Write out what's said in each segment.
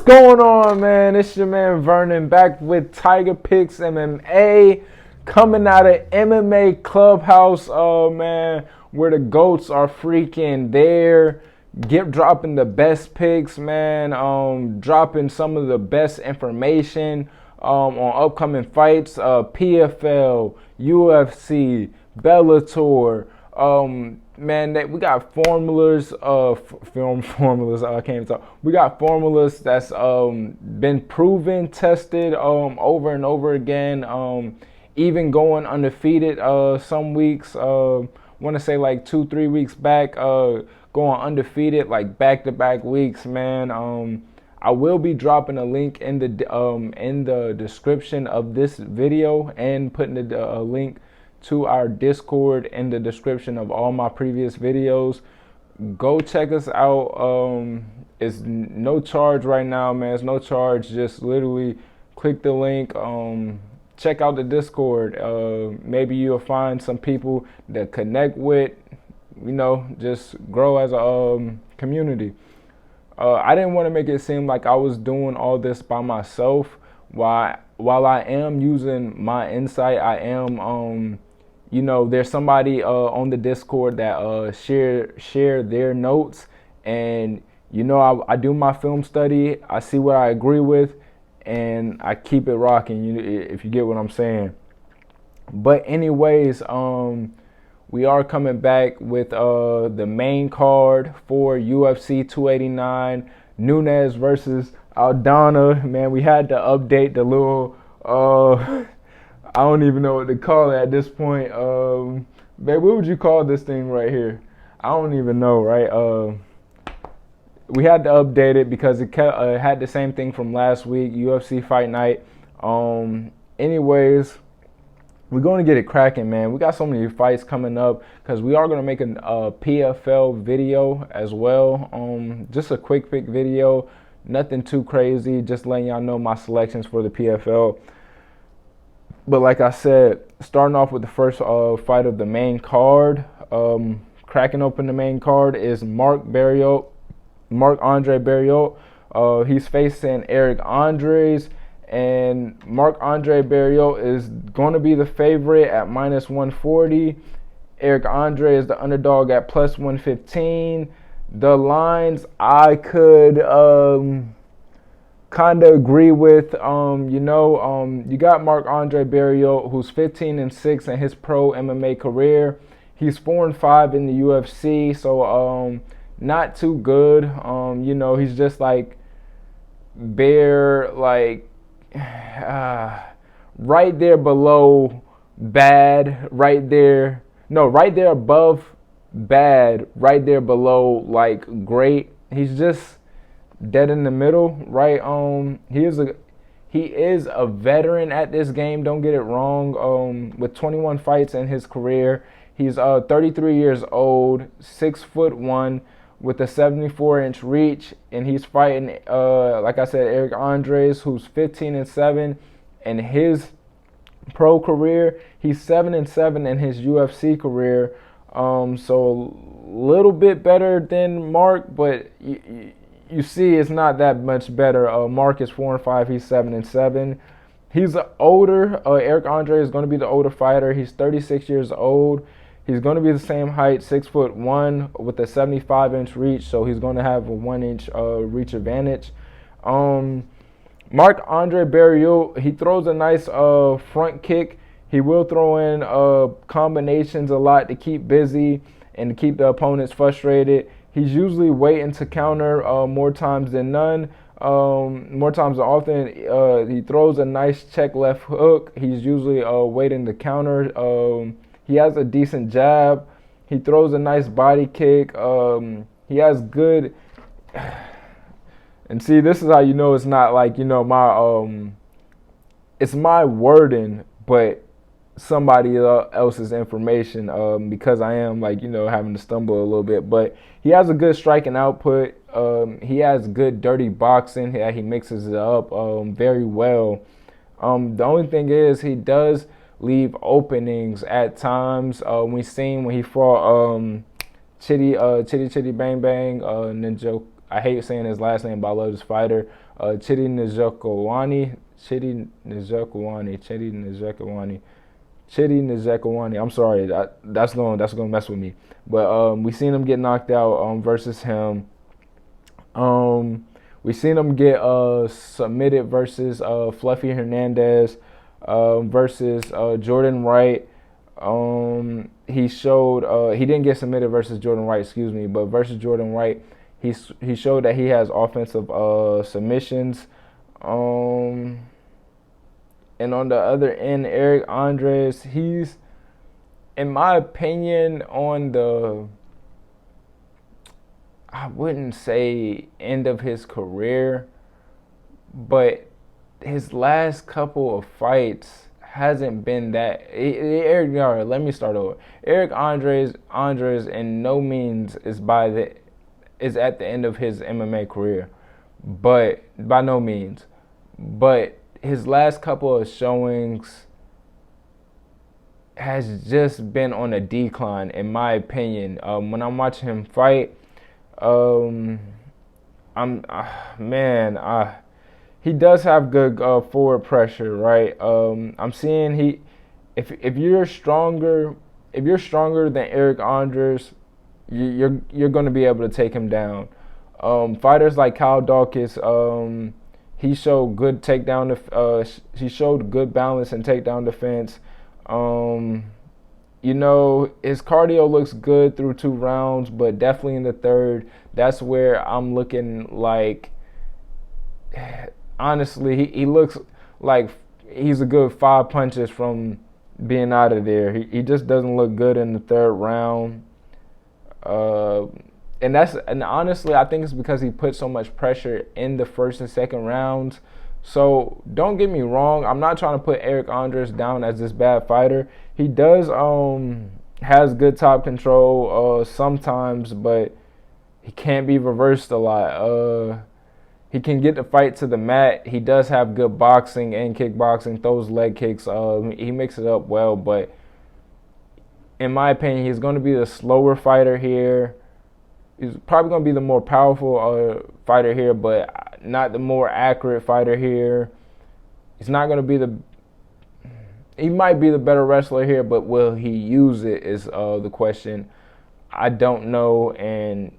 going on, man? It's your man Vernon back with Tiger Picks MMA, coming out of MMA Clubhouse, man, where the GOATs are freaking there. Dropping the best picks, man. Dropping some of the best information on upcoming fights. PFL, UFC, Bellator. Man, we got formulas, formulas. I can't even talk. We got formulas that's been proven, tested over and over again. Even going undefeated some weeks. Want to say like 2-3 weeks back. Going undefeated like back-to-back weeks, man. I will be dropping a link in the description of this video and putting a link to our Discord in the description of all my previous videos. Go check us out. It's no charge right now, man. It's no charge. Just literally click the link. Check out the Discord. Maybe you'll find some people that connect with. Just grow as a community. I didn't want to make it seem like I was doing all this by myself. While I am using my insight, I am there's somebody on the Discord that share their notes, and I do my film study. I see what I agree with, and I keep it rocking. If you get what I'm saying. But anyways, we are coming back with the main card for UFC 289, NUNES versus ALDANA. Man, we had to update the little I don't even know what to call it at this point. Babe, what would you call this thing right here? I don't even know, right? We had to update it because it had the same thing from last week, UFC Fight Night. Anyways, we're going to get it cracking, man. We got so many fights coming up because we are going to make a PFL video as well. Just a quick video, nothing too crazy, just letting y'all know my selections for the PFL. But like I said, starting off with the first fight of the main card, cracking open the main card is Marc-André Barriault. He's facing Eric Andres, and Marc-André Barriault is going to be the favorite at -140. Eric Andres is the underdog at +115. The lines I could kind of agree with. You got Marc-André Barriault, who's 15-6 in his pro MMA career. He's 4-5 in the UFC, so not too good. He's just like right there below bad, right there above bad, right there below like great. He's just dead in the middle, right? He is a veteran at this game, don't get it wrong. With 21 fights in his career. He's 33 years old, 6'1", with a 74-inch reach, and he's fighting like I said, Eric Andres, who's 15-7 in his pro career. He's 7-7 in his UFC career. So a little bit better than Mark, but you see, it's not that much better. Mark is 4-5. He's 7-7. He's older. Eric Andres is going to be the older fighter. He's 36 years old. He's going to be the same height, 6'1", with a 75-inch reach. So he's going to have a 1-inch reach advantage. Marc-André Barriault, he throws a nice front kick. He will throw in combinations a lot to keep busy and to keep the opponents frustrated. He's usually waiting to counter more times than none. More times than often, he throws a nice check left hook. He's usually waiting to counter. He has a decent jab. He throws a nice body kick. He has good... And see, this is how you know it's not like, my... it's my wording, but somebody else's information, because I am having to stumble a little bit. But he has a good striking output. He has good dirty boxing. He mixes it up very well. The only thing is he does leave openings at times. We've seen when he fought Chitty Bang Bang, I hate saying his last name, but I love this fighter. Chidi Njokuani. I'm sorry, that's gonna mess with me. But we seen him get knocked out versus him. We seen him get submitted versus Fluffy Hernandez versus Jordan Wright. He showed he didn't get submitted versus Jordan Wright, excuse me, but versus Jordan Wright, he showed that he has offensive submissions. And on the other end, Eric Andres, he's, in my opinion, on the, I wouldn't say end of his career, but his last couple of fights hasn't been that. Let me start over. Eric Andres in no means is at the end of his MMA career, but by no means. But his last couple of showings has just been on a decline, in my opinion. When I'm watching him fight, he does have good forward pressure, right? I'm seeing if you're stronger than Eric Andres, you're going to be able to take him down. Fighters like Kyle Dawkins, he showed good takedown. He showed good balance and takedown defense. His cardio looks good through 2 rounds, but definitely in the third, that's where I'm looking like. Honestly, he looks like he's a good 5 punches from being out of there. He just doesn't look good in the third round. And honestly, I think it's because he put so much pressure in the first and second rounds. So don't get me wrong, I'm not trying to put Eric Andres down as this bad fighter. He does has good top control sometimes, but he can't be reversed a lot. He can get the fight to the mat. He does have good boxing and kickboxing, throws leg kicks. He mixes it up well, but in my opinion, he's going to be the slower fighter here. He's probably going to be the more powerful fighter here, but not the more accurate fighter here. He's not going to be he might be the better wrestler here, but will he use it is the question. I don't know, and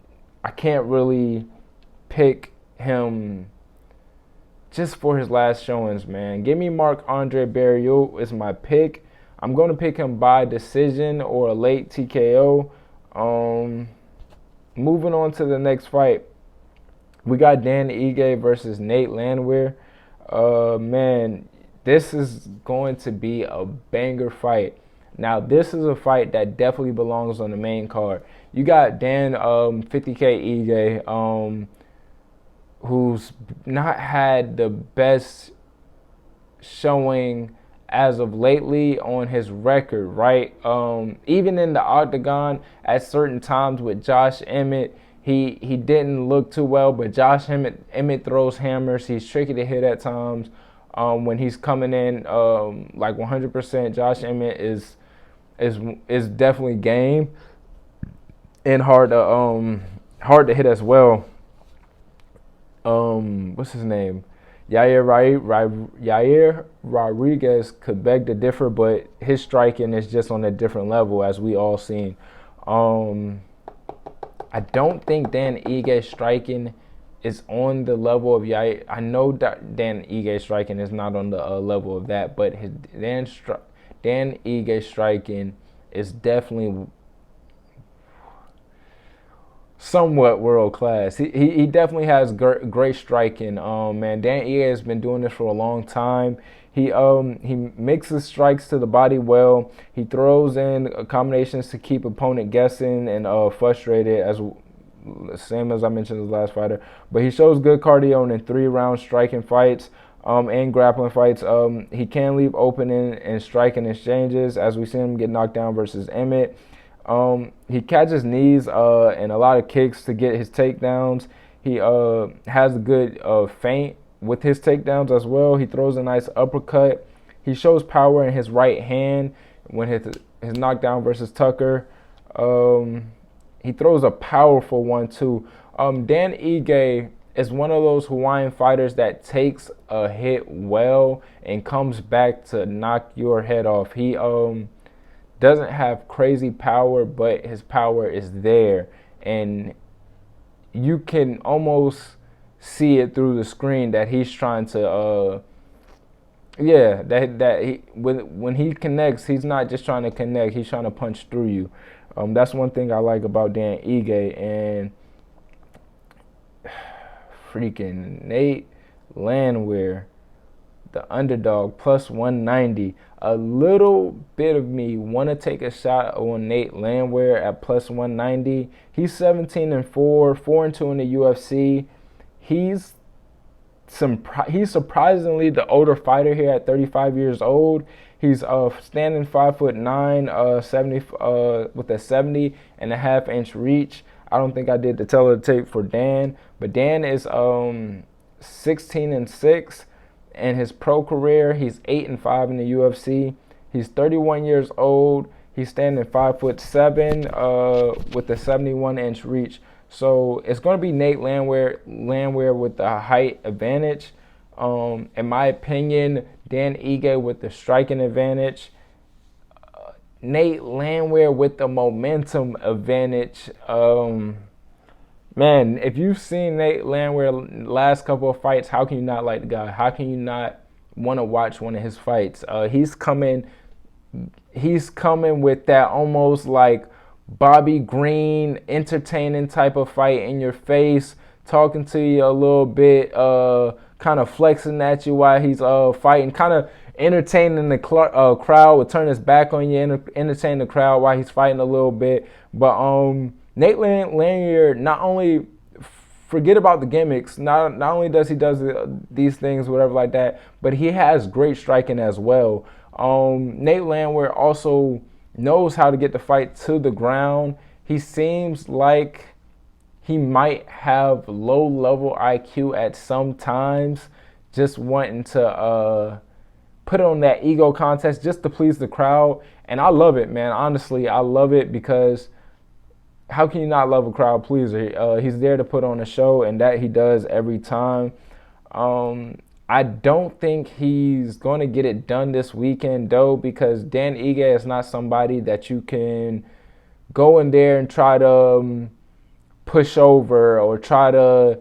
I can't really pick him just for his last showings, man. Give me Marc-Andre Barriault is my pick. I'm going to pick him by decision or a late TKO. Moving on to the next fight, we got Dan Ige versus Nate Landwehr. Man, this is going to be a banger fight. Now, this is a fight that definitely belongs on the main card. You got Dan 50K Ige, who's not had the best showing as of lately on his record, right? Even in the octagon at certain times with Josh Emmett, he didn't look too well, but Josh Emmett throws hammers. He's tricky to hit at times. When he's coming in like 100%, Josh Emmett is definitely game and hard to hit as well. What's his name? Yair Rodriguez could beg to differ, but his striking is just on a different level, as we all seen. I don't think Dan Ige's striking is on the level of Yair. I know that Dan Ige's striking is not on the level of that, but Dan Ige's striking is definitely somewhat world class. He definitely has great striking. Man, Dan Ige has been doing this for a long time. He mixes strikes to the body well. He throws in combinations to keep opponent guessing and frustrated, same as I mentioned his last fighter. But he shows good cardio in 3-round striking fights and grappling fights. He can leave open in striking exchanges, as we see him get knocked down versus Emmett. He catches knees and a lot of kicks to get his takedowns. He has a good feint with his takedowns as well. He throws a nice uppercut. He shows power in his right hand when his knockdown versus Tucker. He throws a powerful one too. Dan Ige is one of those Hawaiian fighters that takes a hit well and comes back to knock your head off. He doesn't have crazy power, but his power is there, and you can almost see it through the screen that he's trying to that he when he connects, he's not just trying to connect, he's trying to punch through you. That's one thing I like about Dan Ige. And freaking Nate Landwehr, the underdog, plus 190. A little bit of me want to take a shot on Nate Landwehr at plus 190. He's 17-4, 4-2 in the UFC. He's surprisingly the older fighter here at 35 years old. He's standing 5'9", 70 with a 70.5-inch reach. I don't think I did the teletape for Dan, but Dan is 16-6 in his pro career. He's 8-5 in the UFC. He's 31 years old. He's standing 5'7" with a 71-inch reach. So it's going to be Nate Landwehr with the height advantage. In my opinion, Dan Ige with the striking advantage. Nate Landwehr with the momentum advantage. Man, if you've seen Nate Landwehr last couple of fights, how can you not like the guy? How can you not want to watch one of his fights? He's coming with that almost like Bobby Green, entertaining type of fight in your face, talking to you a little bit, kind of flexing at you while he's fighting, kind of entertaining the crowd, would turn his back on you, entertain the crowd while he's fighting a little bit. But Nate Landwehr, not only forget about the gimmicks, not only does these things, whatever like that, but he has great striking as well. Nate Landwehr also knows how to get the fight to the ground. He seems like he might have low-level IQ at some times, just wanting to put on that ego contest just to please the crowd. And I love it, man. Honestly, I love it, because how can you not love a crowd pleaser? He's there to put on a show, and that he does every time. I don't think he's going to get it done this weekend, though, because Dan Ige is not somebody that you can go in there and try to push over or try to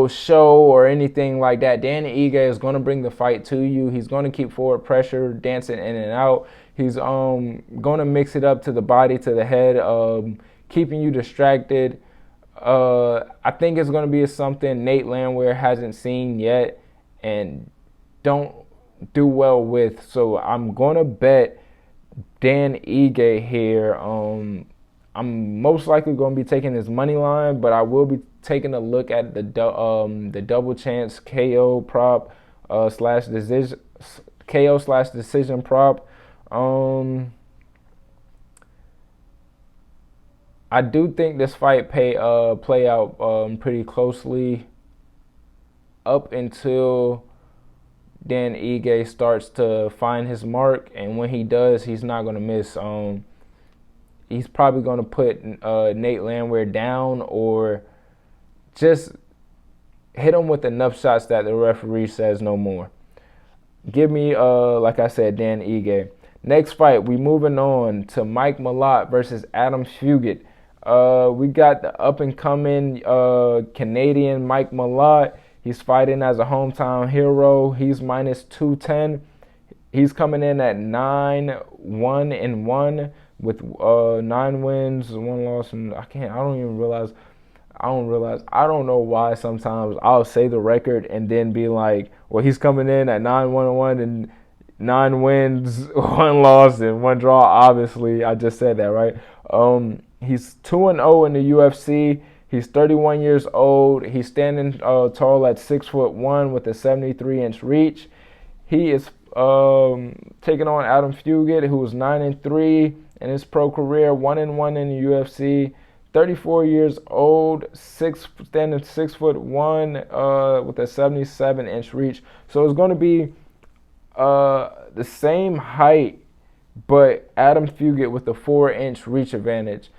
show or anything like that. Dan Ige is going to bring the fight to you. He's going to keep forward pressure, dancing in and out. He's going to mix it up to the body, to the head, keeping you distracted. I think it's going to be something Nate Landwehr hasn't seen yet and don't do well with. So I'm going to bet Dan Ige here. I'm most likely going to be taking his money line, but I will be taking a look at the double chance KO prop slash decision prop. I do think this fight play out pretty closely up until Dan Ige starts to find his mark, and when he does, he's not going to miss. He's probably going to put Nate Landwehr down or just hit him with enough shots that the referee says no more. Give me, like I said, Dan Ige. Next fight, we moving on to Mike Malott versus Adam Fugit. We got the up-and-coming Canadian Mike Malott. He's fighting as a hometown hero. He's minus 210. He's coming in at 9-1-1 with 9 wins, 1 loss, and I don't know why sometimes I'll say the record and then be like, well, he's coming in at 9-1-1 and 9 wins, 1 loss, and 1 draw. Obviously, I just said that, right? He's 2-0 in the UFC. He's 31 years old. He's standing tall at 6'1" with a 73-inch reach. He is taking on Adam Fugit, who was 9-3 in his pro career, 1-1 in the UFC. 34 years old, standing 6'1" with a 77-inch reach. So it's going to be the same height, but Adam Fugit with a 4-inch reach advantage.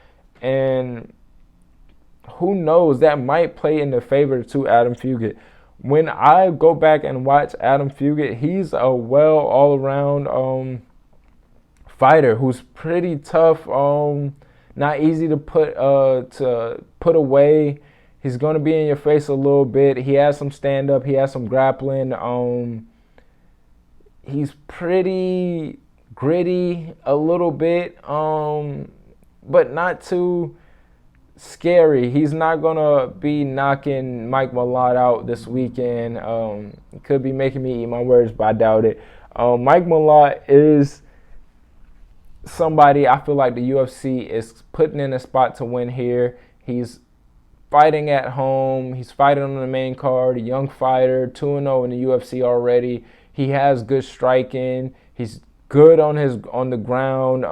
And who knows, that might play in the favor to Adam Fugit. When I go back and watch Adam Fugit, he's a all around fighter who's pretty tough, not easy to put away. He's gonna be in your face a little bit. He has some stand up, he has some grappling. He's pretty gritty a little bit, but not too scary. He's not gonna be knocking Mike Malott out this weekend. Could be making me eat my words, but I doubt it. Mike Malott is somebody I feel like the UFC is putting in a spot to win here. He's fighting at home. He's fighting on the main card. A young fighter, 2-0 in the UFC already. He has good striking. He's good on the ground.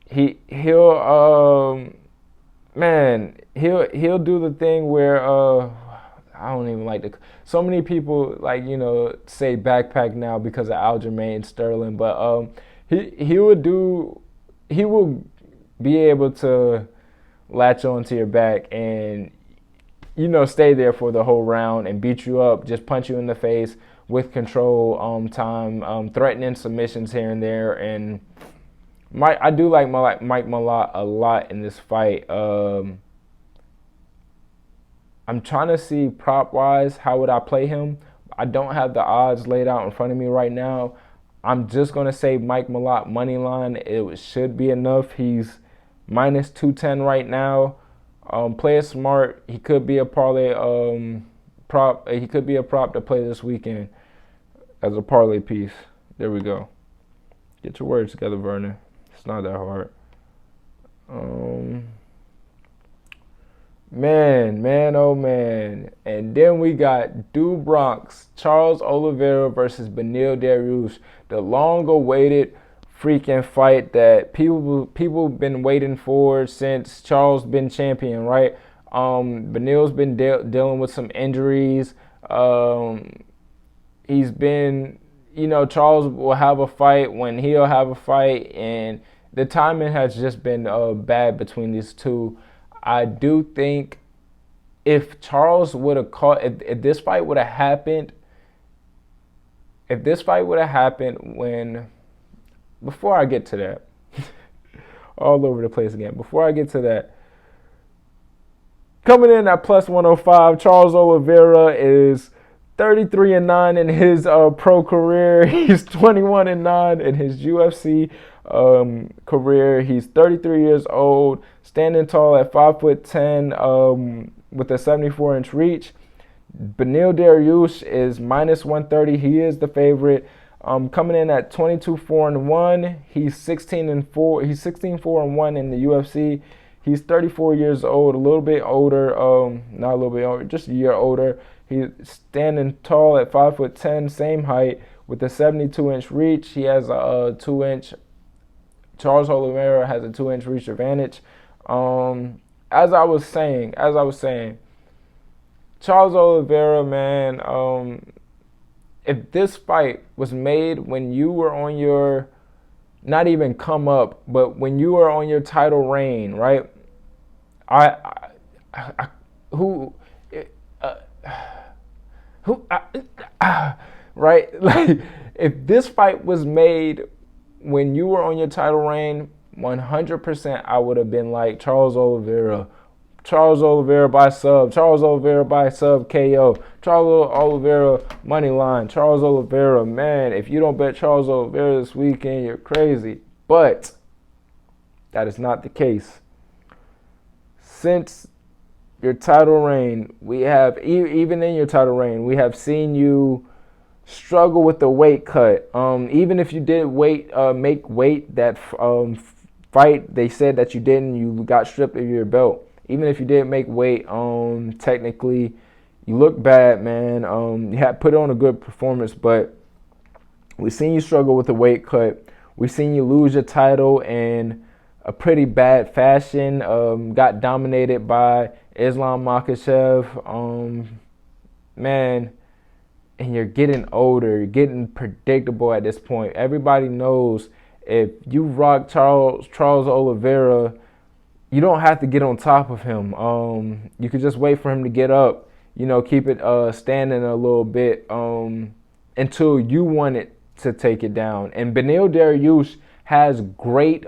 He'll do the thing where I don't even like to. So many people say backpack now because of Aljamain Sterling, but he will be able to latch onto your back and stay there for the whole round and beat you up, just punch you in the face with control time, threatening submissions here and there. And I do like Mike Malott a lot in this fight. I'm trying to see prop-wise, how would I play him? I don't have the odds laid out in front of me right now. I'm just going to say Mike Malott money line. It should be enough. He's minus 210 right now. Play it smart. He could be a parlay prop. He could be a prop to play this weekend as a parlay piece. There we go. Get your words together, Vernon. It's not that hard. Man, oh man. And then we got Do Bronx, Charles Oliveira versus Beneil Dariush. The long-awaited freaking fight that people been waiting for since Charles been champion, right? Beneil's been dealing with some injuries. He's been, Charles will have a fight when he'll have a fight, and the timing has just been bad between these two. I do think if Charles would have caught, if this fight would have happened, before I get to that, all over the place again. Before I get to that, coming in at plus 105, Charles Oliveira is 33-9 in his pro career. He's 21-9 in his UFC career. He's 33 years old, standing tall at 5'10", with a 74-inch reach. Beneil Dariush is minus 130. He is the favorite. Coming in at 22-4-1. He's 16-4. He's 16-4-1 in the UFC. He's 34 years old, a little bit older. Not a little bit older, just a year older. He's standing tall at 5'10", same height, with a 72-inch reach. He has a 2-inch. Charles Oliveira has a 2-inch reach advantage. As I was saying, Charles Oliveira, man. If this fight was made when you were on your, not even come up, but when you were on your title reign, right? Right? Like, if this fight was made when you were on your title reign, 100% I would have been like Charles Oliveira by sub, Charles Oliveira by sub KO, Charles Oliveira money line, Charles Oliveira, man, if you don't bet Charles Oliveira this weekend, you're crazy. But that is not the case. Since your title reign, we have, even in your title reign, we have seen you struggle with the weight cut. Even if you did make weight that fight, they said that you didn't, you got stripped of your belt. Even if you didn't make weight, technically, you look bad, man. You had put on a good performance, but we've seen you struggle with the weight cut. We've seen you lose your title in a pretty bad fashion. Got dominated by Islam Makhachev. Man, and you're getting older. You're getting predictable at this point. Everybody knows if you rock Charles Oliveira, you don't have to get on top of him. You could just wait for him to get up. Keep it standing a little bit until you want it to take it down. And Beneil Dariush has great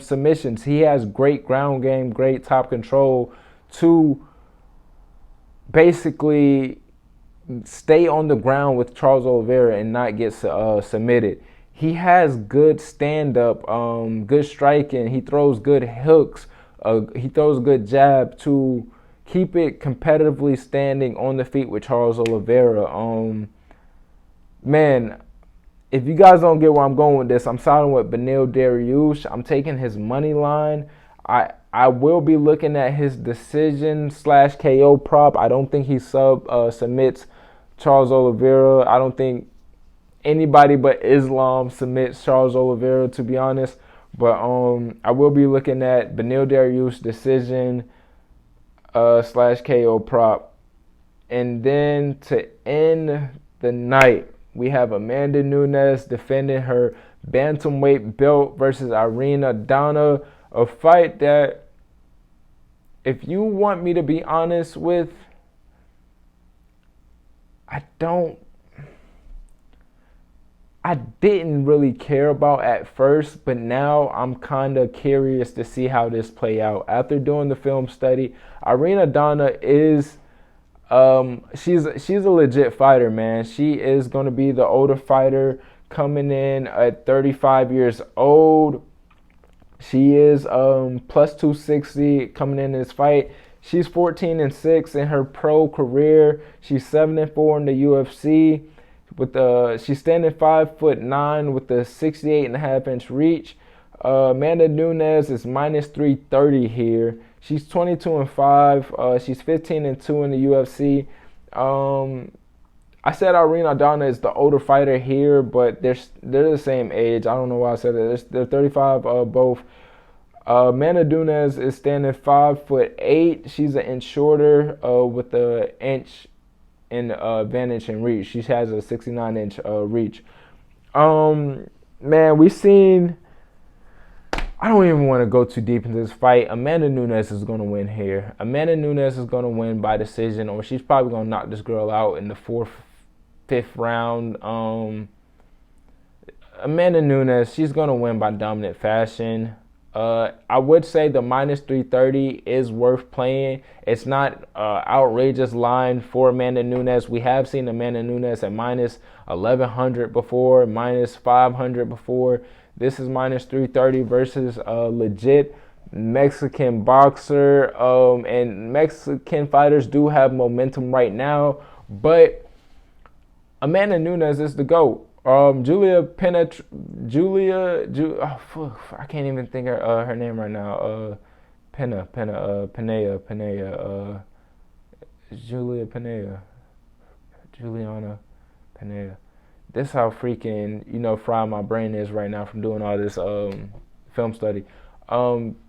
submissions. He has great ground game, great top control to basically stay on the ground with Charles Oliveira and not get submitted. He has good stand-up, good striking. He throws good hooks. He throws a good jab to keep it competitively standing on the feet with Charles Oliveira. Man, if you guys don't get where I'm going with this, I'm siding with Beneil Dariush. I'm taking his money line. I will be looking at his decision / KO prop. I don't think he submits Charles Oliveira. I don't think anybody but Islam submits Charles Oliveira, to be honest. But I will be looking at Beneil Dariush decision / KO prop. And then to end the night, we have Amanda Nunes defending her bantamweight belt versus Irene Aldana. A fight that, if you want me to be honest with, I didn't really care about at first, but now I'm kind of curious to see how this play out. After doing the film study, Irene Aldana is she's a legit fighter, man. She is going to be the older fighter coming in at 35 years old. She is plus 260 coming in this fight. She's 14-6 in her pro career. She's 7-4 in the UFC. She's standing 5'9" with a 68.5-inch reach. Amanda Nunes is minus 330 here. She's 22-5. She's 15-2 in the UFC. I said Irene Aldana is the older fighter here, but they're the same age. I don't know why I said that. They're 35 both. Amanda Nunes is standing 5'8". She's an inch shorter with an inch in advantage in reach. She has a 69-inch reach. Man, we've seen. I don't even want to go too deep into this fight. Amanda Nunes is going to win here. Amanda Nunes is going to win by decision, or she's probably going to knock this girl out in the 4th, 5th round. Amanda Nunes, she's going to win by dominant fashion. I would say the minus 330 is worth playing. It's not outrageous line for Amanda Nunes. We have seen Amanda Nunes at minus 1100 before, minus 500 before. This is minus 330 versus a legit Mexican boxer. And Mexican fighters do have momentum right now, but Amanda Nunes is the GOAT. I can't even think of her name right now. Juliana Pena. This how freaking, fried my brain is right now from doing all this film study.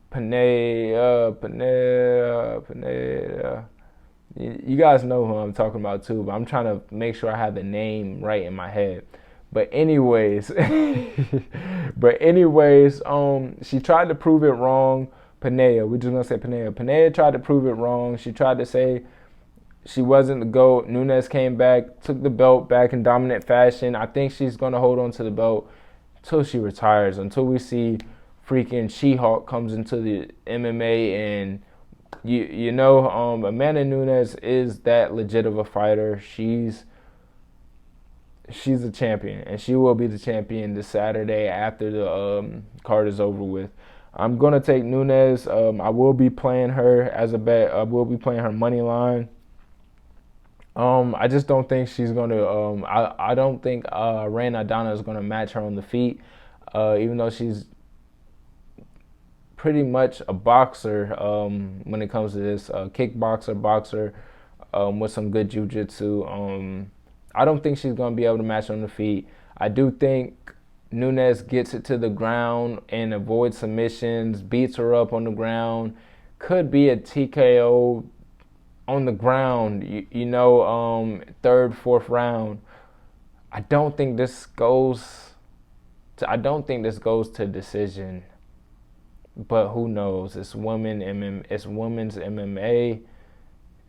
Pineda. You guys know who I'm talking about too, but I'm trying to make sure I have the name right in my head. But anyways, she tried to prove it wrong. Pineda, we're just gonna say Pineda. Pineda tried to prove it wrong. She tried to say she wasn't the GOAT. Nunes came back, took the belt back in dominant fashion. I think she's gonna hold on to the belt until she retires, until we see freaking She-Hulk comes into the MMA. And Amanda Nunes is that legit of a fighter. She's a champion, and she will be the champion this Saturday after the card is over with. I'm going to take Nunes. I will be playing her as a bet. I will be playing her money line. I just don't think she's going to I don't think Irene Aldana is going to match her on the feet, even though she's pretty much a boxer when it comes to this, kickboxer, boxer with some good jiu-jitsu. I don't think she's going to be able to match on the feet. I do think Nunes gets it to the ground and avoids submissions, beats her up on the ground. Could be a TKO on the ground, 3rd, 4th round. I don't think this goes to decision. but who knows? It's women's MMA,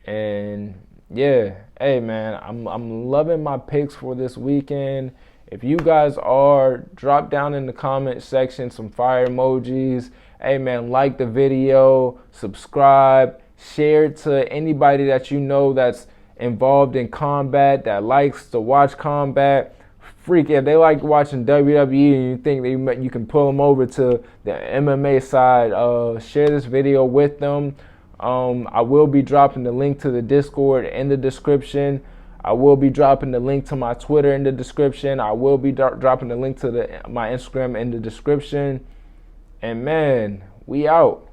and yeah, hey man, I'm loving my picks for this weekend. If you guys are, drop down in the comment section some fire emojis. Hey man, like the video, subscribe, share it to anybody that you know that's involved in combat, that likes to watch combat. Freak, if they like watching WWE and you think you can pull them over to the MMA side, share this video with them. I will be dropping the link to the Discord in the description. I will be dropping the link to my Twitter in the description. I will be dropping the link to my Instagram in the description. And man, we out.